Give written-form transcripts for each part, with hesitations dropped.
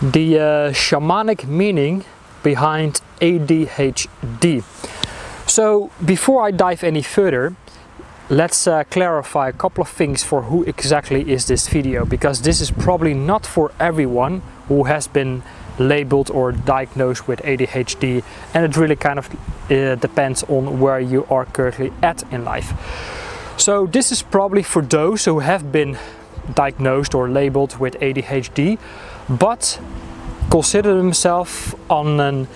the shamanic meaning behind ADHD. So before I dive any further, let's clarify a couple of things for who exactly is this video, because this is probably not for everyone who has been labeled or diagnosed with ADHD, and it really kind of depends on where you are currently at in life. So this is probably for those who have been diagnosed or labeled with ADHD but consider themselves on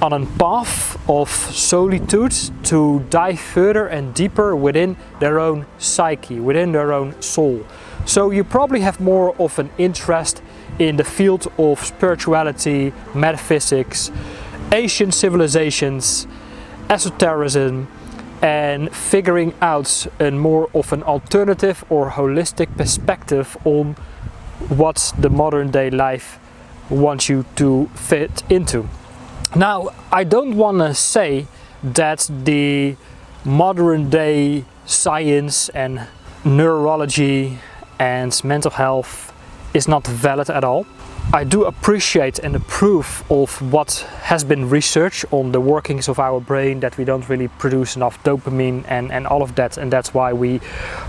a path of solitude to dive further and deeper within their own psyche, within their own soul. So you probably have more of an interest in the field of spirituality, metaphysics, ancient civilizations, esotericism, and figuring out a more of an alternative or holistic perspective on what the modern day life wants you to fit into. Now, I don't want to say that the modern day science and neurology and mental health is not valid at all. I do appreciate and approve of what has been researched on the workings of our brain, that we don't really produce enough dopamine and all of that, and that's why we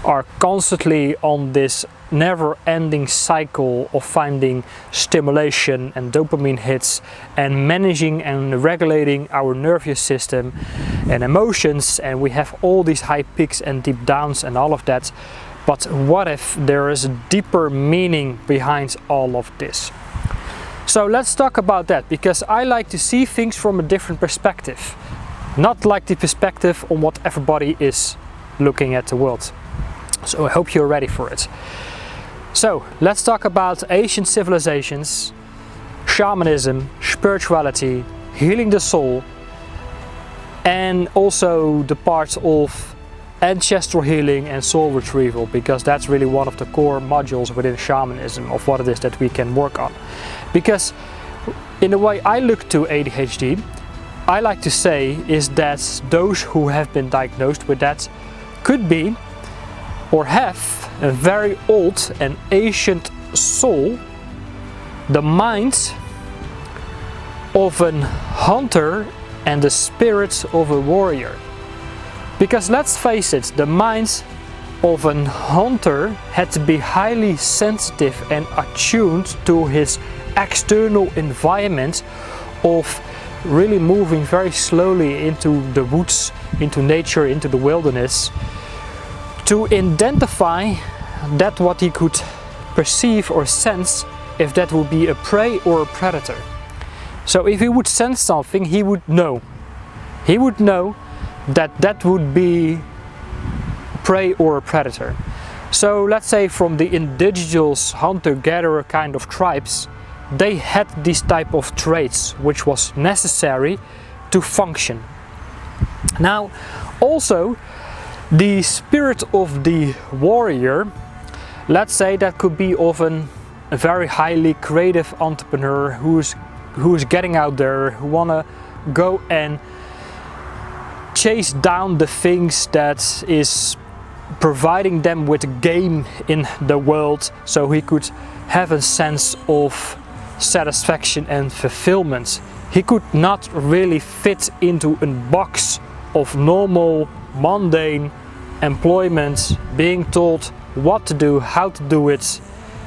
are constantly on this never-ending cycle of finding stimulation and dopamine hits and managing and regulating our nervous system and emotions, and we have all these high peaks and deep downs and all of that. But what if there is a deeper meaning behind all of this? So let's talk about that, because I like to see things from a different perspective, not like the perspective on what everybody is looking at the world. So I hope you're ready for it. So let's talk about ancient civilizations, shamanism, spirituality, healing the soul, and also the parts of ancestral healing and soul retrieval, because that's really one of the core modules within shamanism of what it is that we can work on. Because in the way I look to ADHD, I like to say is that those who have been diagnosed with that could be or have a very old and ancient soul, the mind of a hunter and the spirit of a warrior. Because let's face it, the mind of a hunter had to be highly sensitive and attuned to his external environment of really moving very slowly into the woods, into nature, into the wilderness, to identify that what he could perceive or sense, if that would be a prey or a predator. So if he would sense something, he would know. He would know that that would be prey or a predator. So let's say from the indigenous hunter-gatherer kind of tribes, they had these type of traits which was necessary to function. Now also the spirit of the warrior, let's say that could be often a very highly creative entrepreneur who's getting out there, who wanna go and chase down the things that is providing them with game in the world, so he could have a sense of satisfaction and fulfillment. He could not really fit into a box of normal, mundane employment, being told what to do, how to do it,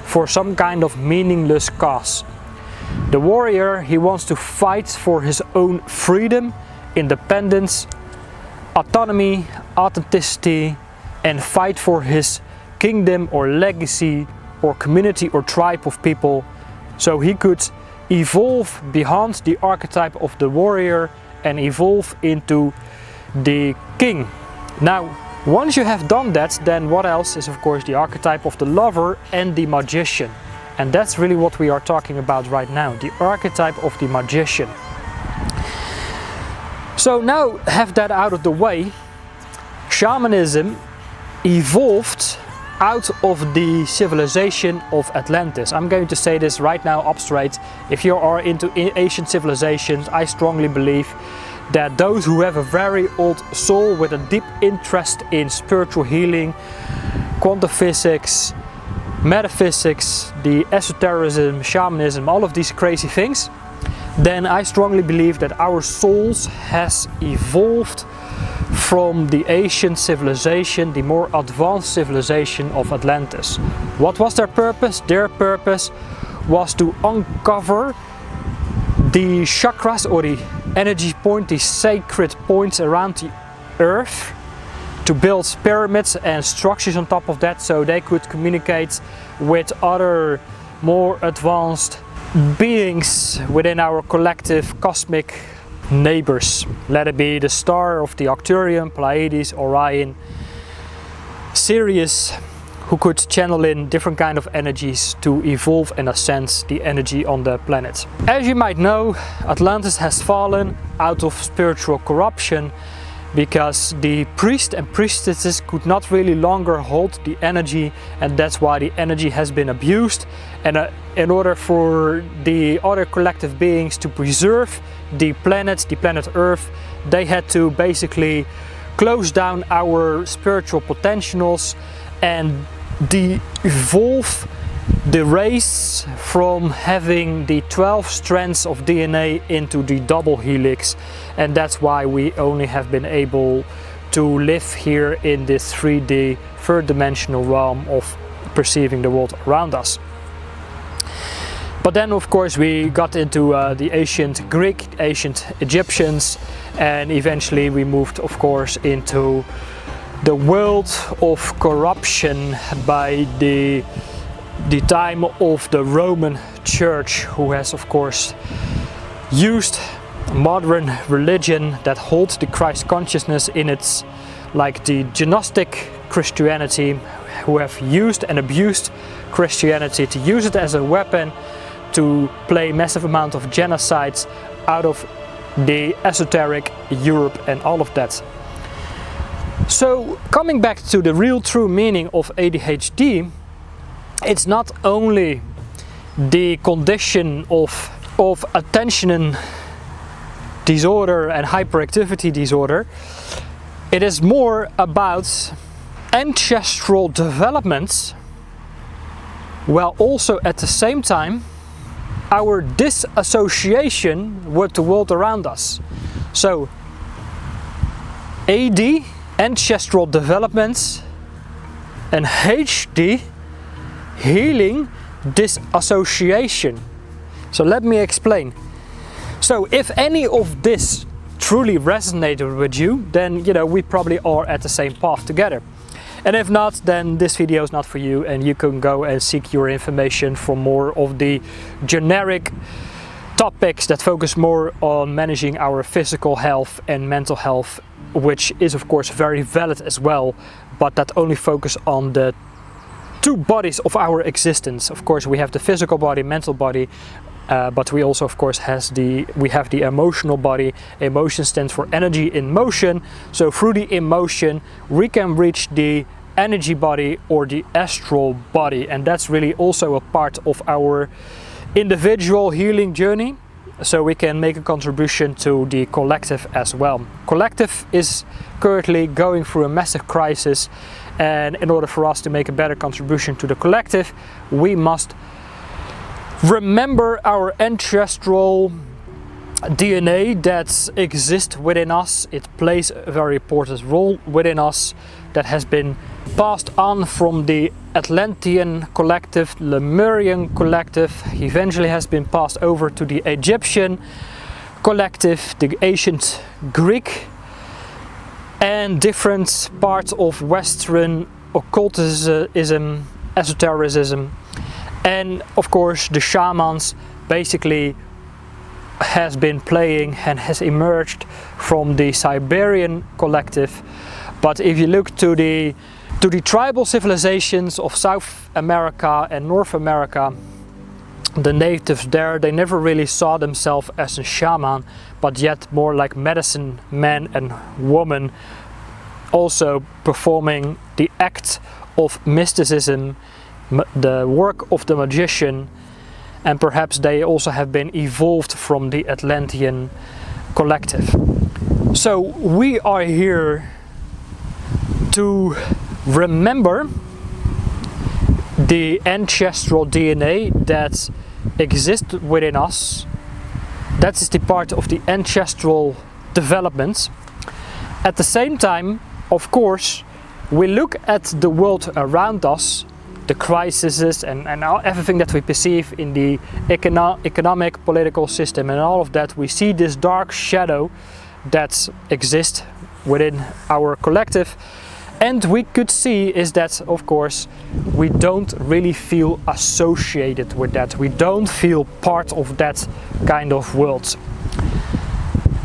for some kind of meaningless cause. The warrior, he wants to fight for his own freedom, independence, autonomy, authenticity, and fight for his kingdom or legacy or community or tribe of people, so he could evolve beyond the archetype of the warrior and evolve into the king. Now, once you have done that, then what else is of course the archetype of the lover and the magician. And that's really what we are talking about right now, the archetype of the magician. So now have that out of the way, shamanism evolved out of the civilization of Atlantis. I'm going to say this right now up straight. If you are into ancient civilizations, I strongly believe that those who have a very old soul with a deep interest in spiritual healing, quantum physics, metaphysics, the esotericism, shamanism, all of these crazy things, then I strongly believe that our souls has evolved from the ancient civilization, the more advanced civilization of Atlantis. What was their purpose? Their purpose was to uncover the chakras, or the energy point, the sacred points around the earth, to build pyramids and structures on top of that, so they could communicate with other more advanced beings within our collective cosmic neighbors. Let it be the star of the Arcturian, Pleiades, Orion, Sirius, who could channel in different kind of energies to evolve and ascend the energy on the planet. As you might know, Atlantis has fallen out of spiritual corruption because the priests and priestesses could not really longer hold the energy, and that's why the energy has been abused. And in order for the other collective beings to preserve the planet Earth, they had to basically close down our spiritual potentials and de-evolve the race from having the 12 strands of DNA into the double helix, and that's why we only have been able to live here in this 3D, third dimensional realm of perceiving the world around us. But then of course we got into the ancient Greek, ancient Egyptians, and eventually we moved of course into the world of corruption by the time of the Roman Church, who has of course used modern religion that holds the Christ consciousness in its, like the Gnostic Christianity, who have used and abused Christianity to use it as a weapon to play massive amount of genocides out of the esoteric Europe and all of that. So coming back to the real true meaning of ADHD, it's not only the condition of attention disorder and hyperactivity disorder, it is more about ancestral developments, while also at the same time our disassociation with the world around us. So AD, ancestral developments, and HD, healing disassociation. So let me explain. So if any of this truly resonated with you, then we probably are at the same path together. And if not, then this video is not for you, and you can go and seek your information for more of the generic topics that focus more on managing our physical health and mental health, which is of course very valid as well, but that only focus on the two bodies of our existence. Of course we have the physical body, mental body, but we also of course have the emotional body. Emotion stands for energy in motion, so through the emotion we can reach the energy body or the astral body, and that's really also a part of our individual healing journey, so we can make a contribution to the collective as well. Collective is currently going through a massive crisis, and in order for us to make a better contribution to the collective, we must remember our ancestral DNA that exists within us. It plays a very important role within us, that has been passed on from the Atlantean collective, Lemurian collective, eventually has been passed over to the Egyptian collective, the ancient Greek, and different parts of Western occultism, esotericism, and of course the shamans basically has been playing and has emerged from the Siberian collective. But if you look to the tribal civilizations of South America and North America, the natives there, they never really saw themselves as a shaman, but yet more like medicine man and woman, also performing the act of mysticism, the work of the magician, and perhaps they also have been evolved from the Atlantean collective. So we are here to remember the ancestral DNA that exists within us. That is the part of the ancestral development. At the same time, of course, we look at the world around us, the crises and everything that we perceive in the economic, political system and all of that. We see this dark shadow that exists within our collective, and we could see is that, of course, we don't really feel associated with that. We don't feel part of that kind of world.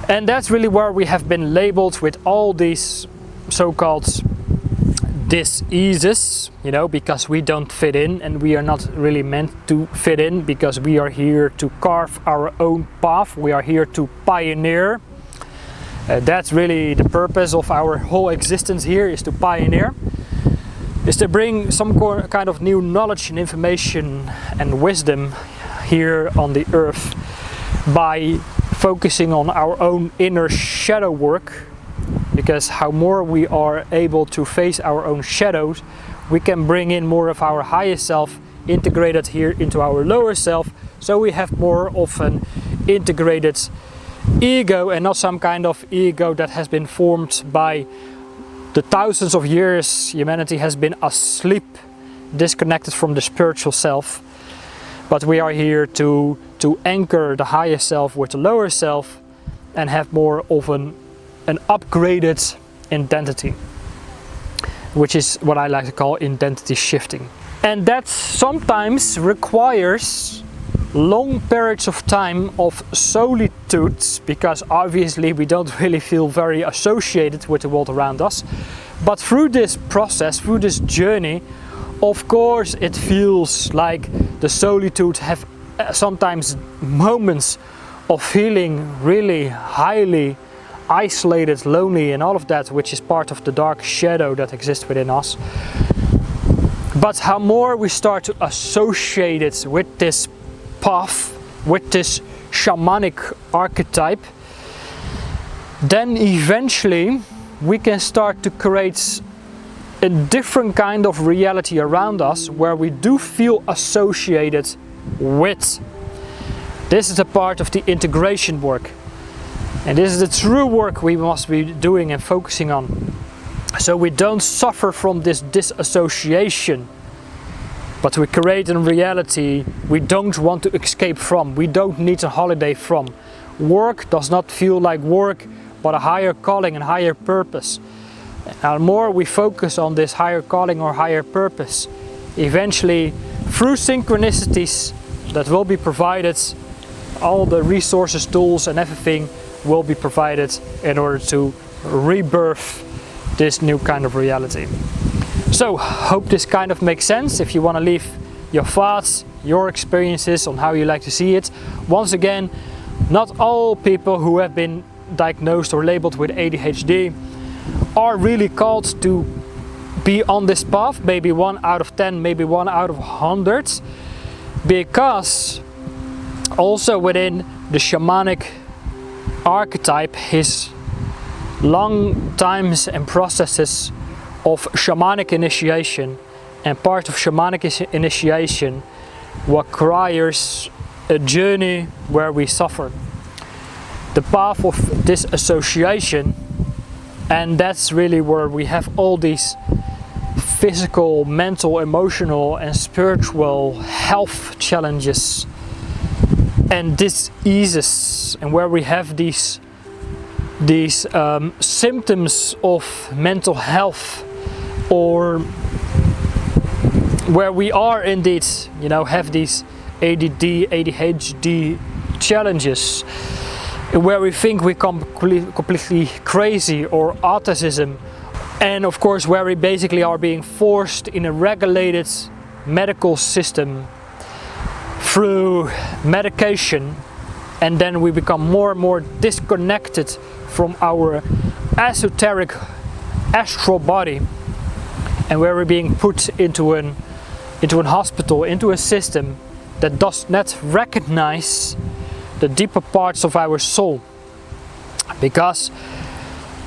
And that's really where we have been labeled with all these so-called diseases, you know, because we don't fit in, and we are not really meant to fit in, because we are here to carve our own path. We are here to pioneer. That's really the purpose of our whole existence here, is to pioneer, is to bring some kind of new knowledge and information and wisdom here on the earth by focusing on our own inner shadow work. Because how more we are able to face our own shadows, we can bring in more of our higher self integrated here into our lower self, so we have more of an integrated ego, and not some kind of ego that has been formed by the thousands of years humanity has been asleep, disconnected from the spiritual self. But we are here to anchor the higher self with the lower self and have more of an upgraded identity, which is what I like to call identity shifting. And that sometimes requires long periods of time of solitude, because obviously we don't really feel very associated with the world around us. But through this process, through this journey, of course it feels like the solitude have sometimes moments of feeling really highly isolated, lonely and all of that, which is part of the dark shadow that exists within us. But how more we start to associate it with this path, with this shamanic archetype, then eventually we can start to create a different kind of reality around us where we do feel associated with. This is a part of the integration work. And this is the true work we must be doing and focusing on. So we don't suffer from this disassociation, but we create a reality we don't want to escape from, we don't need a holiday from. Work does not feel like work, but a higher calling and higher purpose. And the more we focus on this higher calling or higher purpose, eventually through synchronicities that will be provided, all the resources, tools and everything will be provided in order to rebirth this new kind of reality. So, hope this kind of makes sense. If you want to leave your thoughts, your experiences on how you like to see it. Once again, not all people who have been diagnosed or labeled with ADHD are really called to be on this path. Maybe 1 out of 10, maybe 1 out of 100. Because also within the shamanic archetype, his long times and processes of shamanic initiation, and part of shamanic initiation requires a journey where we suffer. The path of disassociation, and that's really where we have all these physical, mental, emotional and spiritual health challenges and diseases, and where we have these symptoms of mental health, or where we are indeed, you know, have these ADD, ADHD challenges, where we think we come completely crazy, or autism, and of course where we basically are being forced in a regulated medical system through medication, and then we become more and more disconnected from our esoteric astral body, and where we're being put into an hospital, into a system that does not recognize the deeper parts of our soul. Because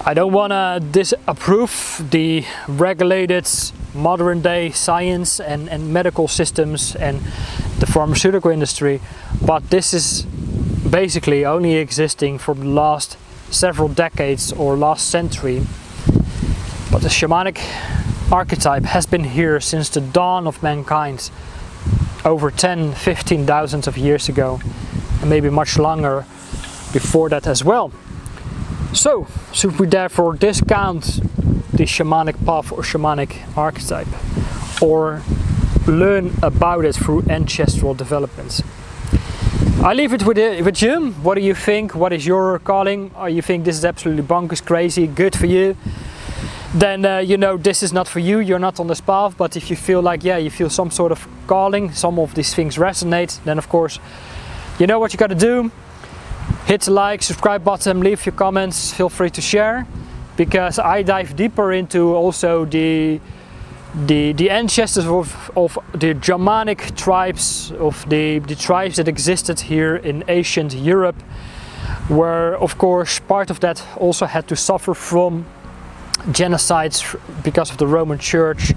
I don't want to disapprove the regulated modern day science and medical systems and the pharmaceutical industry, but this is basically only existing for the last several decades or last century. But the shamanic archetype has been here since the dawn of mankind, over 10-15,000 of years ago, and maybe much longer before that as well. So, should we therefore discount the shamanic path or shamanic archetype, or learn about it through ancestral developments? I leave it with you. What do you think? What is your calling? Or you think this is absolutely bonkers, crazy, good for you? Then you know this is not for you, you're not on this path. But if you feel like, yeah, you feel some sort of calling, some of these things resonate, then of course, you know what you gotta do. Hit the like, subscribe button, leave your comments, feel free to share, because I dive deeper into also the ancestors of the Germanic tribes, of the tribes that existed here in ancient Europe, where of course part of that also had to suffer from genocides because of the Roman Church,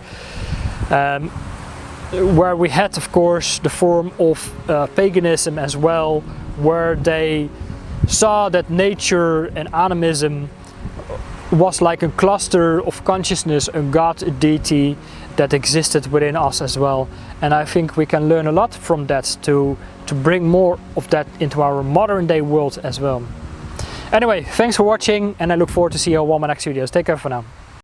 where we had of course the form of paganism as well, where they saw that nature and animism was like a cluster of consciousness, a god, a deity that existed within us as well. And I think we can learn a lot from that to bring more of that into our modern day world as well. Anyway, thanks for watching, and I look forward to see you all in my next videos. Take care for now.